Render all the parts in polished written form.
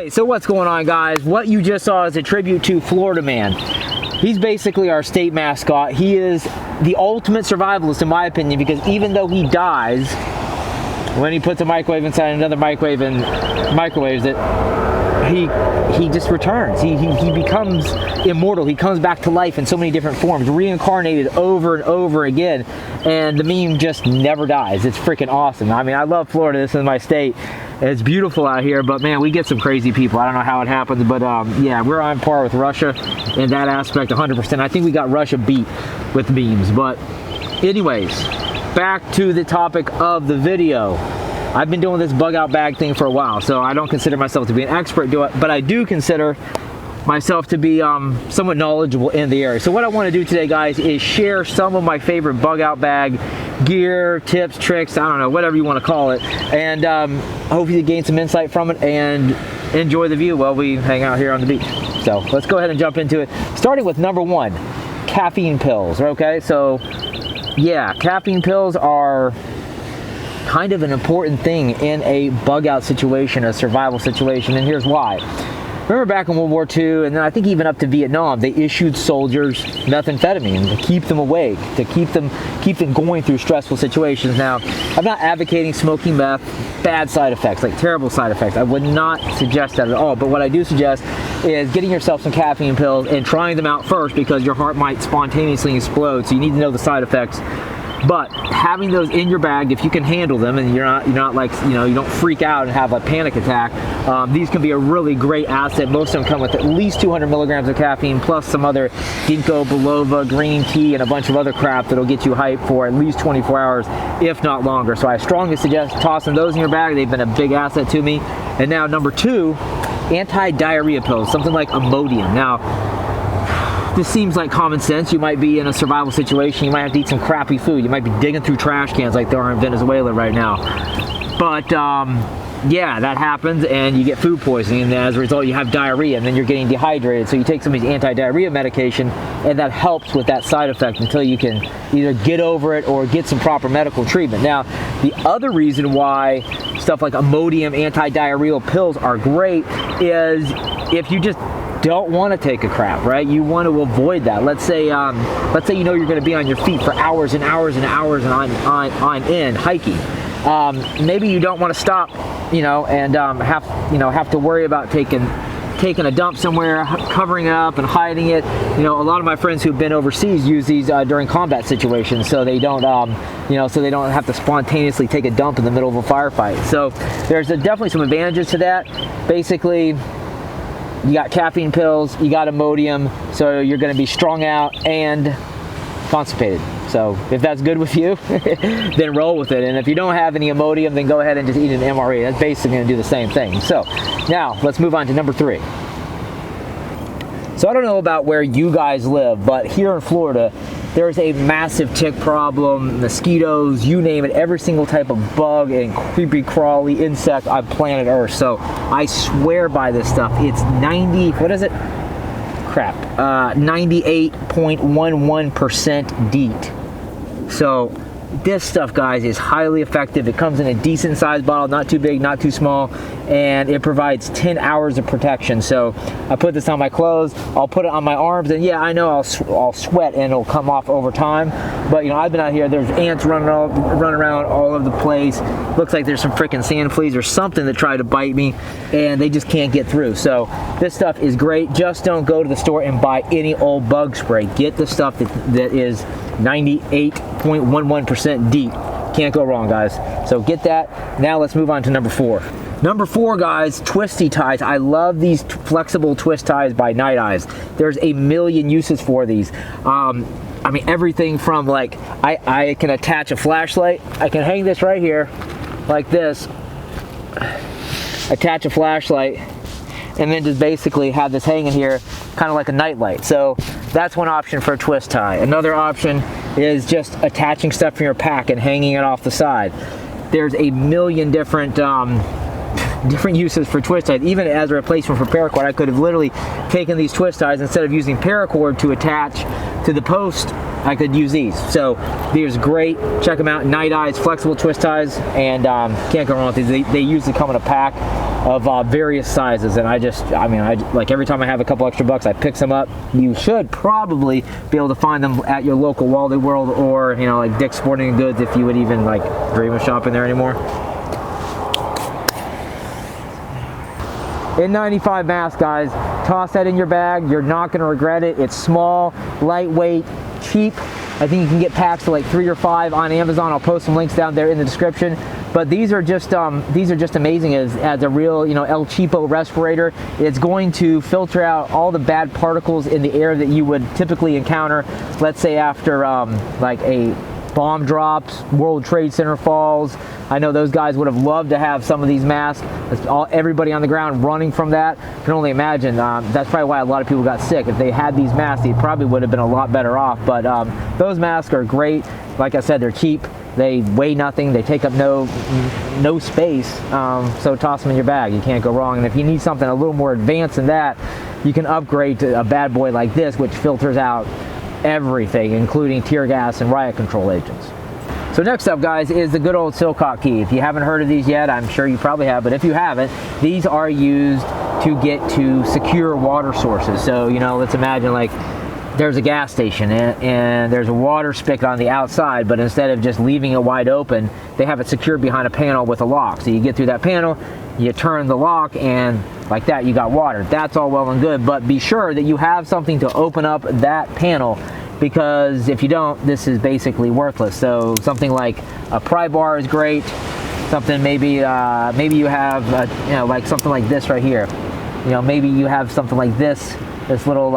Okay, so what's going on, guys? What you just saw is a tribute to Florida Man. He's basically our state mascot. He is the ultimate survivalist, in my opinion, because even though he dies, when he puts a microwave inside another microwave and microwaves it, he just returns. He becomes immortal. He comes back to life in so many different forms, reincarnated over and over again, and the meme just never dies. It's freaking awesome. I mean, I love Florida. This is my state. It's beautiful out here, but man, we get some crazy people. I don't know how it happens, but yeah, we're on par with Russia in that aspect 100%. I think we got Russia beat with memes. But anyways, back to the topic of the video. I've been doing this bug out bag thing for a while, so I don't consider myself to be an expert do it, but I do consider myself to be somewhat knowledgeable in the area. So what I want to do today, guys, is share some of my favorite bug out bag gear, tips, tricks, I don't know, whatever you want to call it, and hopefully gain some insight from it and enjoy the view while we hang out here on the beach. So let's go ahead and jump into it, starting with number one, caffeine pills. Okay, so yeah, caffeine pills are kind of an important thing in a bug out situation, a survival situation, and here's why. Remember back in World War II, and then I think even up to Vietnam, they issued soldiers methamphetamine to keep them awake, to keep them going through stressful situations. Now, I'm not advocating smoking meth, bad side effects, like terrible side effects. I would not suggest that at all, but what I do suggest is getting yourself some caffeine pills and trying them out first, because your heart might spontaneously explode, so you need to know the side effects. But having those in your bag, if you can handle them and you're not like, you know, you don't freak out and have a panic attack, these can be a really great asset. Most of them come with at least 200 milligrams of caffeine, plus some other ginkgo biloba, green tea, and a bunch of other crap that'll get you hyped for at least 24 hours, if not longer. So I strongly suggest tossing those in your bag. They've been a big asset to me. And now number two, anti-diarrhea pills, something like Imodium. Now, this seems like common sense. You might be in a survival situation. You might have to eat some crappy food. You might be digging through trash cans like they are in Venezuela right now. But yeah, that happens, and you get food poisoning, and as a result, you have diarrhea, and then you're getting dehydrated. So you take some of these anti-diarrhea medication, and that helps with that side effect until you can either get over it or get some proper medical treatment. Now, the other reason why stuff like Imodium anti-diarrheal pills are great is if you just don't want to take a crap, right? You want to avoid that. Let's say you know you're going to be on your feet for hours and hours and hours and on end hiking. Maybe you don't want to stop, you know, and have to worry about taking a dump somewhere, covering it up and hiding it. You know, a lot of my friends who've been overseas use these during combat situations, so they don't have to spontaneously take a dump in the middle of a firefight. So there's definitely some advantages to that. Basically, you got caffeine pills, you got Imodium, so you're going to be strung out and constipated. So if that's good with you, then roll with it. And if you don't have any Imodium, then go ahead and just eat an MRE. That's basically going to do the same thing. So now let's move on to number three. So I don't know about where you guys live, but here in Florida, there's a massive tick problem, mosquitoes, you name it, every single type of bug and creepy crawly insect on planet Earth. So I swear by this stuff. It's 98.11% DEET. So this stuff, guys, is highly effective. It comes in a decent sized bottle, not too big, not too small, and it provides 10 hours of protection. So I put this on my clothes, I'll put it on my arms, and yeah, I know I'll sweat and it'll come off over time, but you know, I've been out here, there's ants running around all over the place. Looks like there's some freaking sand fleas or something that try to bite me, and they just can't get through. So this stuff is great. Just don't go to the store and buy any old bug spray. Get the stuff that is 98.11% DEET. Can't go wrong, guys. So get that. Now let's move on to number four. Number four, guys, Twisty Ties. I love these flexible twist ties by Night Eyes. There's a million uses for these. I mean, everything from, like, I can attach a flashlight. I can hang this right here like this, attach a flashlight, and then just basically have this hanging here kind of like a night light. So that's one option for a twist tie. Another option is just attaching stuff from your pack and hanging it off the side. There's a million different uses for twist ties. Even as a replacement for paracord, I could have literally taken these twist ties, instead of using paracord to attach to the post, I could use these. So these are great. Check them out. Night Eyes flexible twist ties, and can't go wrong with these. They usually come in a pack. of various sizes, and I mean, like every time I have a couple extra bucks, I pick some up. You should probably be able to find them at your local Wally World, or you know, like Dick's Sporting Goods, if you would even like dream of shopping there anymore. N95 mask, guys. Toss that in your bag. You're not going to regret it. It's small, lightweight, cheap. I think you can get packs to like 3 or 5 on Amazon. I'll post some links down there in the description. But these are just amazing as a real, you know, El Cheapo respirator. It's going to filter out all the bad particles in the air that you would typically encounter, let's say after like a bomb drops, World Trade Center falls. I know those guys would have loved to have some of these masks. Everybody on the ground running from that. I can only imagine. That's probably why a lot of people got sick. If they had these masks, they probably would have been a lot better off. But those masks are great. Like I said, they're cheap. They weigh nothing. They take up no space. So toss them in your bag. You can't go wrong. And if you need something a little more advanced than that, you can upgrade to a bad boy like this, which filters out everything, including tear gas and riot control agents. So next up, guys, is the good old sillcock key. If you haven't heard of these yet, I'm sure you probably have, but if you haven't, these are used to get to secure water sources. So, you know, let's imagine like there's a gas station and there's a water spigot on the outside, but instead of just leaving it wide open, they have it secured behind a panel with a lock. So you get through that panel, you turn the lock, and like that, you got water. That's all well and good, but be sure that you have something to open up that panel, because if you don't, this is basically worthless. So something like a pry bar is great. Something maybe you have you know, like something like this right here. You know, maybe you have something like this little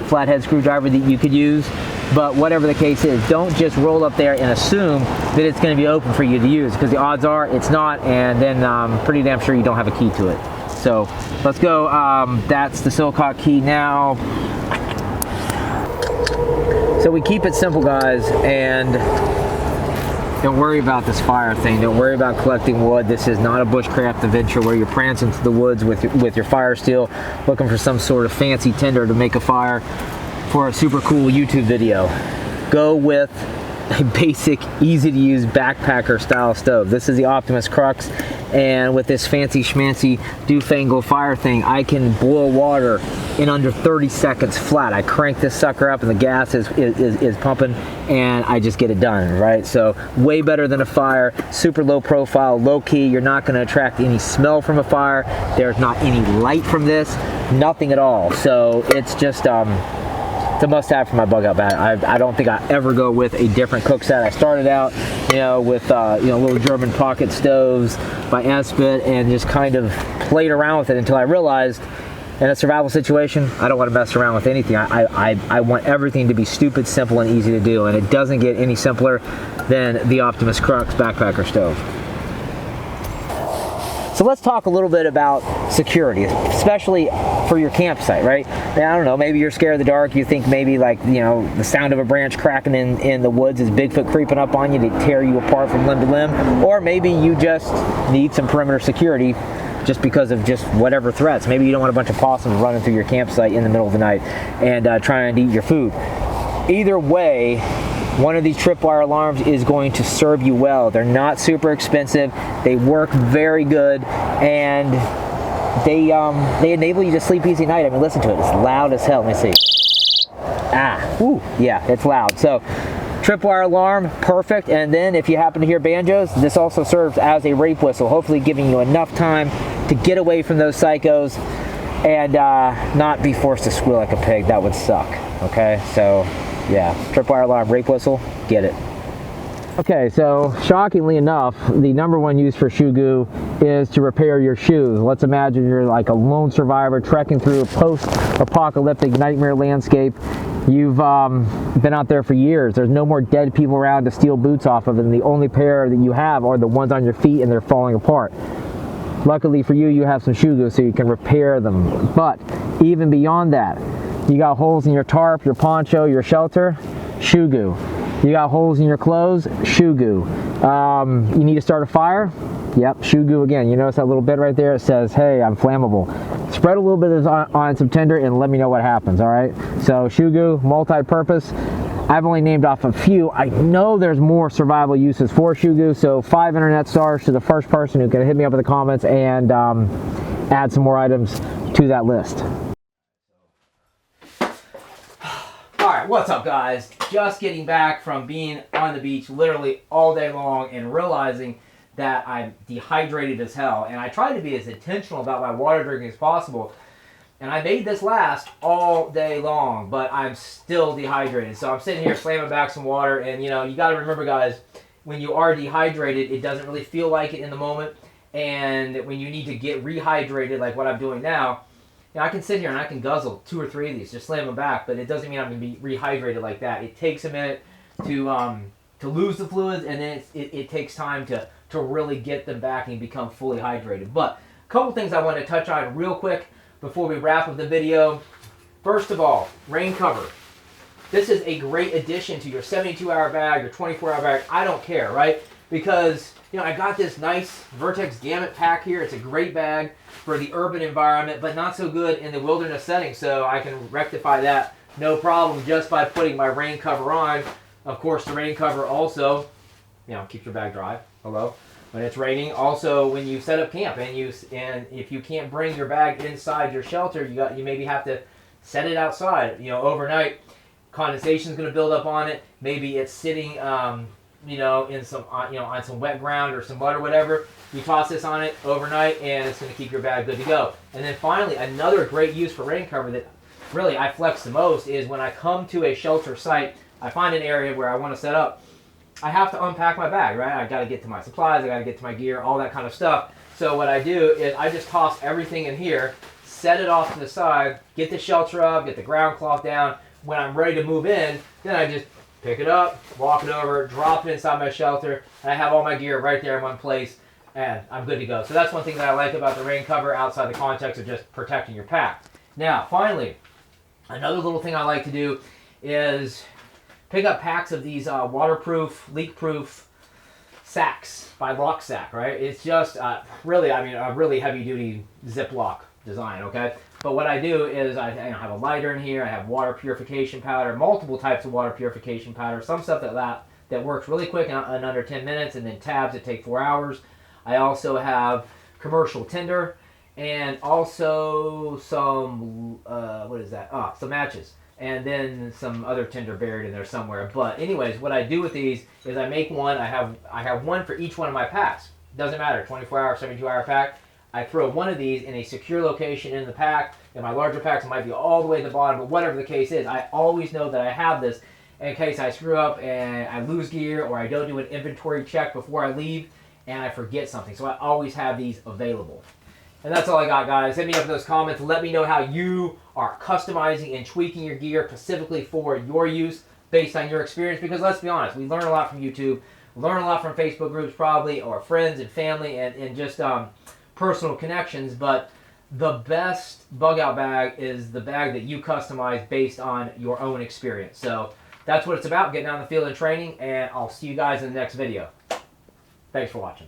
flathead screwdriver that you could use. But whatever the case is, don't just roll up there and assume that it's going to be open for you to use, because the odds are it's not, and then I'm pretty damn sure you don't have a key to it. So let's go. That's the sillcock key now. So we keep it simple, guys, and don't worry about this fire thing. Don't worry about collecting wood. This is not a bushcraft adventure where you're prancing through the woods with your fire steel, looking for some sort of fancy tinder to make a fire for a super cool YouTube video. Go with a basic, easy to use backpacker style stove. This is the Optimus Crux, and with this fancy schmancy doofangle fire thing, I can boil water in under 30 seconds flat. I crank this sucker up and the gas is pumping, and I just get it done, right? So way better than a fire, super low profile, low key. You're not gonna attract any smell from a fire. There's not any light from this, nothing at all. So it's just, it's a must-have for my bug out bag. I don't think I ever go with a different cook set. I started out, you know, with you know, little German pocket stoves by Espit, and just kind of played around with it until I realized, in a survival situation, I don't want to mess around with anything. I want everything to be stupid, simple, and easy to do, and it doesn't get any simpler than the Optimus Crux backpacker stove. So let's talk a little bit about security, especially for your campsite, right? I don't know, maybe you're scared of the dark. You think maybe, like, you know, the sound of a branch cracking in the woods is Bigfoot creeping up on you to tear you apart from limb to limb. Or maybe you just need some perimeter security just because of just whatever threats. Maybe you don't want a bunch of possums running through your campsite in the middle of the night and trying to eat your food. Either way, one of these tripwire alarms is going to serve you well. They're not super expensive. They work very good, and they enable you to sleep easy at night. I mean, listen to it. It's loud as hell. Let me see. Ooh, yeah, it's loud. So tripwire alarm, perfect. And then if you happen to hear banjos, this also serves as a rape whistle, hopefully giving you enough time to get away from those psychos and not be forced to squeal like a pig. That would suck. Okay, so yeah, tripwire alarm, rape whistle, get it. Okay, so shockingly enough, the #1 use for shoe goo is to repair your shoes. Let's imagine you're like a lone survivor trekking through a post-apocalyptic nightmare landscape. You've been out there for years. There's no more dead people around to steal boots off of, and the only pair that you have are the ones on your feet, and they're falling apart. Luckily for you, you have some shoe goo so you can repair them. But even beyond that, you got holes in your tarp, your poncho, your shelter, shoe goo. You got holes in your clothes, shoe goo. You need to start a fire? Yep, shoe goo again. You notice that little bit right there? It says, hey, I'm flammable. Spread a little bit of this on some tinder and let me know what happens, all right? So shoe goo, multi-purpose. I've only named off a few. I know there's more survival uses for shoe goo, so 5 internet stars to the first person who can hit me up in the comments and add some more items to that list. Alright, what's up guys? Just getting back from being on the beach literally all day long and realizing that I'm dehydrated as hell. And I try to be as intentional about my water drinking as possible. And I made this last all day long, but I'm still dehydrated. So I'm sitting here slamming back some water, and you know, you got to remember guys, when you are dehydrated, it doesn't really feel like it in the moment. And when you need to get rehydrated, like what I'm doing now, you know, I can sit here and I can guzzle 2 or 3 of these, just slam them back, but it doesn't mean I'm going to be rehydrated like that. It takes a minute to lose the fluids, and then it takes time to really get them back and become fully hydrated. But a couple things I want to touch on real quick before we wrap up the video. First of all, rain cover. This is a great addition to your 72-hour bag, your 24-hour bag. I don't care, right? Because, you know, I got this nice Vertex Gamut pack here. It's a great bag for the urban environment, but not so good in the wilderness setting. So I can rectify that no problem just by putting my rain cover on. Of course, the rain cover also, you know, keeps your bag dry. Hello? When it's raining. Also, when you set up camp and if you can't bring your bag inside your shelter, you maybe have to set it outside. You know, overnight, condensation is going to build up on it. Maybe it's sitting, you know, in some on some wet ground or some mud or whatever. You toss this on it overnight, and it's going to keep your bag good to go. And then finally, another great use for rain cover that really I flex the most is when I come to a shelter site. I find an area where I want to set up. I have to unpack my bag, right? I got to get to my supplies, I got to get to my gear, all that kind of stuff. So what I do is I just toss everything in here, set it off to the side, get the shelter up, get the ground cloth down. When I'm ready to move in, then I just pick it up, walk it over, drop it inside my shelter, and I have all my gear right there in one place, and I'm good to go. So that's one thing that I like about the rain cover outside the context of just protecting your pack. Now, finally, another little thing I like to do is pick up packs of these waterproof, leak-proof sacks by Locksack, right? It's just really, I mean, a really heavy-duty Ziploc design, okay? But what I do is I have a lighter in here, I have water purification powder, multiple types of water purification powder, some stuff that works really quick in under 10 minutes, and then tabs that take 4 hours. I also have commercial tinder, and also some, what is that? Some matches. And then some other tinder buried in there somewhere. But anyways, what I do with these is I make one. I have one for each one of my packs. Doesn't matter, 24-hour, 72-hour pack. I throw one of these in a secure location in the pack. In my larger packs, it might be all the way at the bottom, but whatever the case is, I always know that I have this in case I screw up and I lose gear, or I don't do an inventory check before I leave and I forget something. So I always have these available. And that's all I got, guys. Hit me up in those comments. Let me know how you are customizing and tweaking your gear specifically for your use based on your experience. Because let's be honest, we learn a lot from YouTube, learn a lot from Facebook groups probably, or friends and family, and just personal connections. But the best bug out bag is the bag that you customize based on your own experience. So that's what it's about, getting out in the field and training. And I'll see you guys in the next video. Thanks for watching.